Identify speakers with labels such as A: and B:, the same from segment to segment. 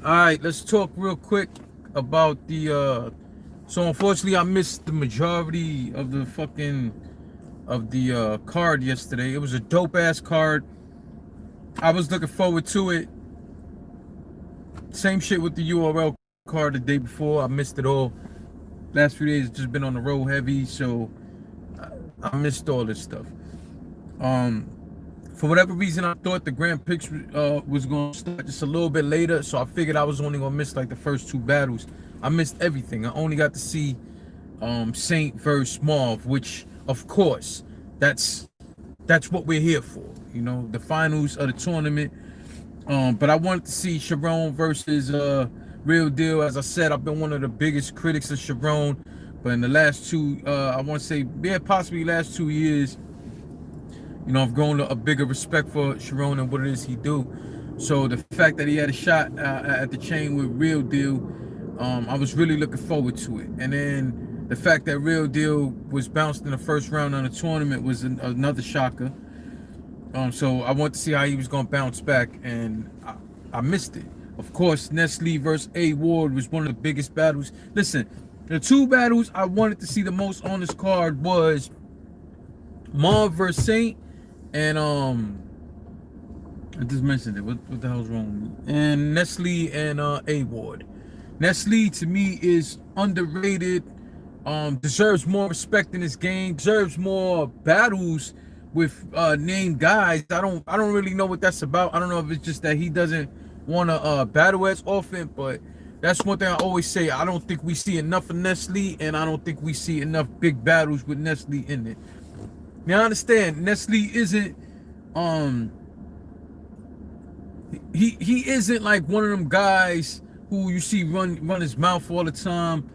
A: All right, let's talk real quick about the. So unfortunately, I missed the majority of the card yesterday. It was a dope ass card. I was looking forward to it. Same shit with the URL card the day before. I missed it all. Last few days just been on the road heavy, so I missed all this stuff. Um, for whatever reason, I thought the Grand Prix was going to start just a little bit later, so I figured I was only going to miss like the first two battles. I missed everything. I only got to see Saynt versus Marv, which, of course, that's what we're here for. You know, the finals of the tournament. But I wanted to see Sharon versus Real Deal. As I said, I've been one of the biggest critics of Sharon, but in the last two, I want to say, yeah, possibly last 2 years, you know, I've grown a bigger respect for Sharon and what it is he do. So the fact that he had a shot at the chain with Real Deal, I was really looking forward to it. And then the fact that Real Deal was bounced in the first round of the tournament was another shocker. So I wanted to see how he was going to bounce back, and I missed it. Of course, Nestle versus A Ward was one of the biggest battles. Listen, the two battles I wanted to see the most on this card was Marv versus Saynt, and I just mentioned it. What the hell's wrong with me? And Nestle and A Ward. Nestle to me is underrated. Deserves more respect in this game. Deserves more battles with named guys. I don't really know what that's about. I don't know if it's just that he doesn't want to battle as often, but that's one thing I always say. I don't think we see enough of Nestle, and I don't think we see enough big battles with Nestle in it. Now I understand Nestle isn't he isn't like one of them guys who you see run his mouth all the time,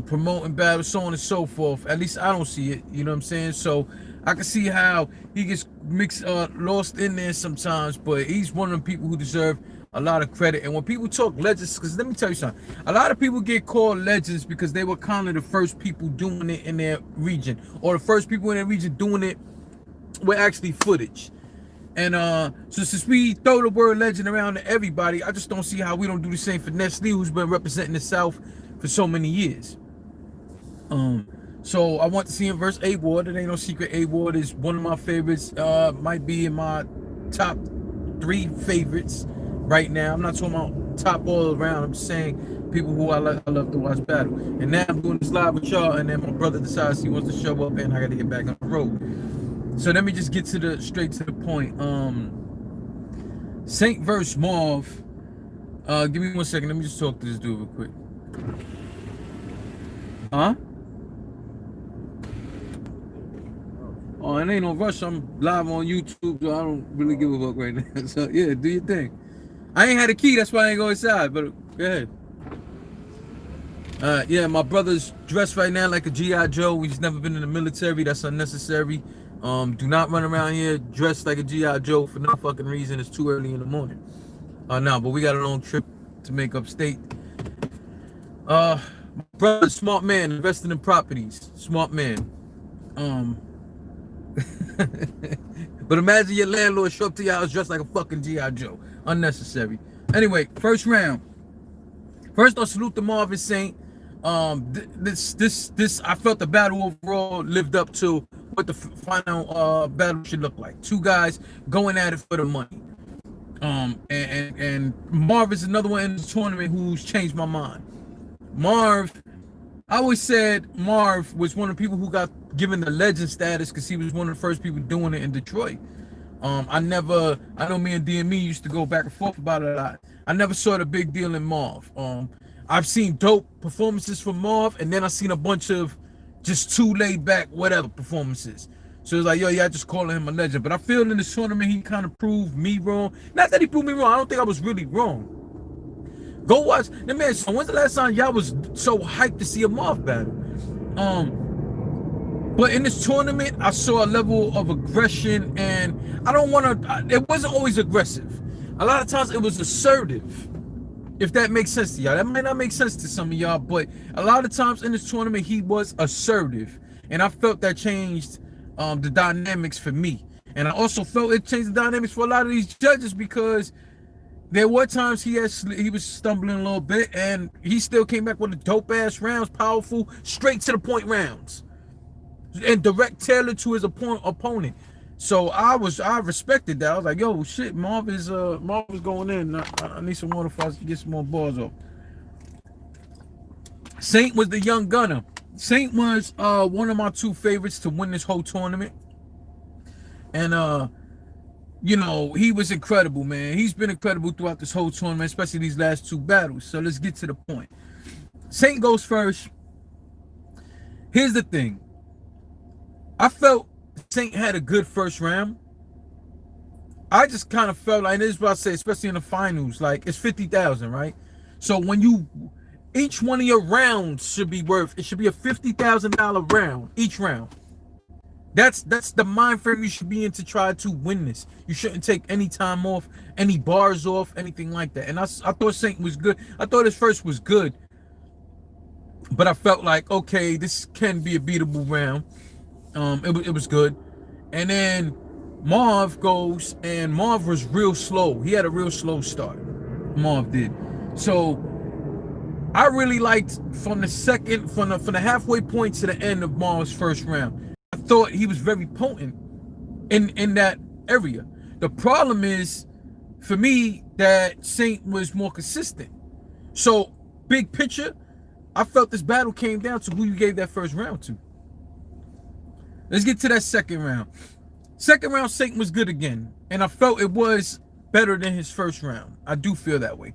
A: promoting battles, so on and so forth. At least I don't see it, you know what I'm saying? So I can see how he gets lost in there sometimes, but he's one of the people who deserve a lot of credit. And when people talk legends, because let me tell you something, a lot of people get called legends because they were kind of the first people doing it in their region, or the first people in their region doing it with actually footage. And so since we throw the word legend around to everybody, I just don't see how we don't do the same for Nestle, who's been representing the South for so many years. So I want to see him versus A Ward. It ain't no secret. A Ward is one of my favorites. Might be in my top 3 favorites right now. I'm not talking about top all around. I'm just saying people who I love to watch battle. And now I'm doing this live with y'all, and then my brother decides he wants to show up, and I got to get back on the road. So let me just get straight to the point. Saynt versus Marv. Give me 1 second. Let me just talk to this dude real quick. Huh? Oh, it ain't no rush. I'm live on YouTube, so I don't really give a fuck right now. So yeah, do your thing. I ain't had a key, that's why I ain't go inside. But go ahead. Yeah, my brother's dressed right now like a G.I. Joe. He's never been in the military. That's unnecessary. Do not run around here dressed like a G.I. Joe for no fucking reason. It's too early in the morning. No, but we got a long trip to make upstate. My brother's smart man, investing in properties. Smart man. But imagine your landlord show up to your house dressed like a fucking G.I. Joe. Unnecessary. Anyway, first round. First, I'll salute the Marv and Saynt. This I felt the battle overall lived up to what the final battle should look like. Two guys going at it for the money. And Marv is another one in the tournament who's changed my mind. Marv, I always said Marv was one of the people who got given the legend status because he was one of the first people doing it in Detroit. I know me and DME used to go back and forth about it a lot. I never saw the big deal in Marv. I've seen dope performances from Marv, and then I've seen a bunch of just too laid back, whatever performances. So it's like, yo, yeah, I just calling him a legend. But I feel in this tournament, he kind of proved me wrong. Not that he proved me wrong. I don't think I was really wrong. Go watch. Now, man, so when's the last time y'all was so hyped to see a Marv battle? But in this tournament, I saw a level of aggression, and I don't want to, it wasn't always aggressive. A lot of times it was assertive, if that makes sense to y'all. That might not make sense to some of y'all, but a lot of times in this tournament, he was assertive. And I felt that changed the dynamics for me. And I also felt it changed the dynamics for a lot of these judges because there were times he was stumbling a little bit, and he still came back with the dope ass rounds, powerful, straight to the point rounds, and direct tailored to his opponent. So I respected that. I was like, yo, shit, Marv is going in. I need some water if I get some more balls off. Saynt was the young gunner. Saynt was one of my two favorites to win this whole tournament. And you know, he was incredible, man. He's been incredible throughout this whole tournament, especially these last two battles. So let's get to the point. Saynt goes first. Here's the thing. I felt Saynt had a good first round. I just kind of felt like, and this is what I say, especially in the finals, like it's 50,000, right? So when each one of your rounds should be worth, it should be a $50,000 round, each round. That's the mind frame you should be in to try to win this. You shouldn't take any time off, any bars off, anything like that. And I thought Saynt was good. I thought his first was good. But I felt like, okay, this can be a beatable round. It was good. And then Marv goes, and Marv was real slow. He had a real slow start. Marv did. So I really liked from the halfway point to the end of Marv's first round. I thought he was very potent in that area. The problem is, for me, that Saynt was more consistent. So big picture, I felt this battle came down to who you gave that first round to. Let's get to that second round. Second round, Saynt was good again. And I felt it was better than his first round. I do feel that way.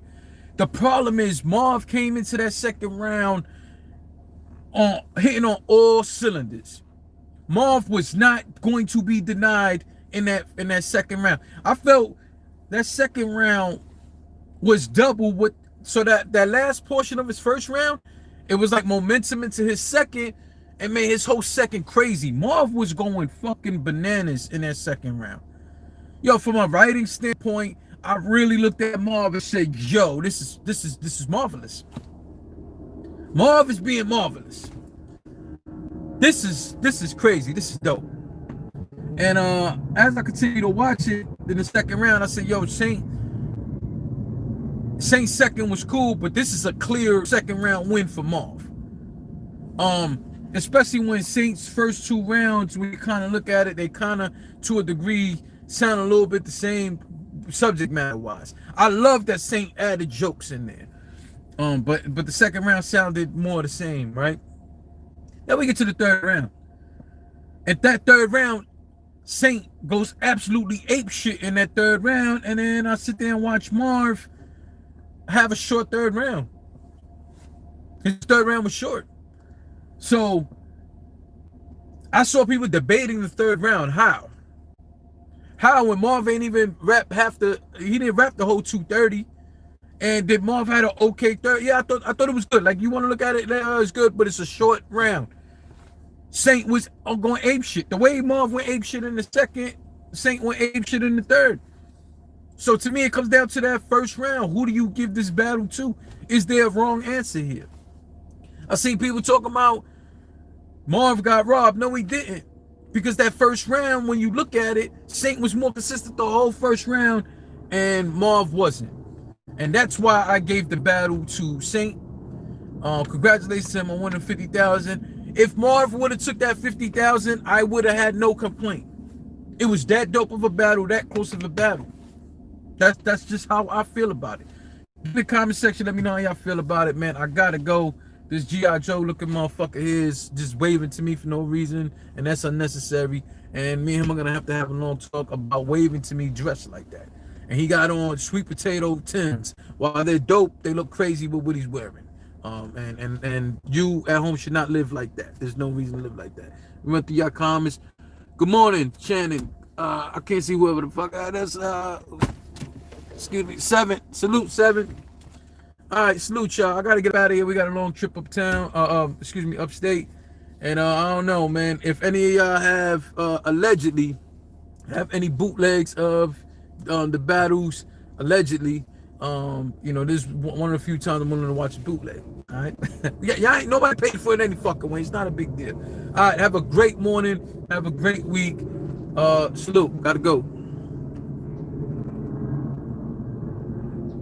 A: The problem is Marv came into that second round hitting on all cylinders. Marv was not going to be denied in that second round. I felt that second round was double what, so that last portion of his first round, it was like momentum into his second and made his whole second crazy. Marv was going fucking bananas in that second round. Yo, from a writing standpoint, I really looked at Marv and said, yo, this is marvelous. Marv is being marvelous. This is crazy. This is dope. And as I continue to watch it in the second round, I said, yo, Saynt's second was cool, but this is a clear second round win for Marv. Especially when Saynt's first two rounds, we kind of look at it, they kind of, to a degree, sound a little bit the same subject matter wise. I love that Saynt added jokes in there. But the second round sounded more the same, right? Then we get to the third round. At that third round, Saynt goes absolutely ape shit in that third round, and then I sit there and watch Marv have a short third round. His third round was short. So I saw people debating the third round. How when Marv ain't even he didn't rap the whole 230. And did Marv had an okay third? Yeah, I thought it was good. Like, you want to look at it, it's good, but it's a short round. Saynt was going ape shit. The way Marv went ape shit in the second, Saynt went ape shit in the third. So to me, it comes down to that first round. Who do you give this battle to? Is there a wrong answer here? I seen people talking about Marv got robbed. No, he didn't. Because that first round, when you look at it, Saynt was more consistent the whole first round, and Marv wasn't. And that's why I gave the battle to Saynt. Congratulations to him on winning 50,000. If Marv would have took that 50,000, I would have had no complaint. It was that dope of a battle, that close of a battle. That's just how I feel about it. In the comment section, let me know how y'all feel about it, man. I gotta go. This G.I. Joe looking motherfucker is just waving to me for no reason, and that's unnecessary. And me and him are gonna have to have a long talk about waving to me dressed like that. And he got on sweet potato Tims. While they're dope, they look crazy with what he's wearing. And you at home should not live like that. There's no reason to live like that. We went through your comments. Good morning, Shannon. I can't see whoever the fuck that's excuse me, 7. Salute 7. All right, salute y'all. I gotta get out of here. We got a long trip uptown. Upstate. And I don't know, man. If any of y'all have allegedly have any bootlegs of the battles, allegedly, this is one of the few times I'm willing to watch a bootleg. All right, y'all ain't nobody paid for it any fucking way. It's not a big deal. All right, have a great morning. Have a great week. Salute. Gotta go.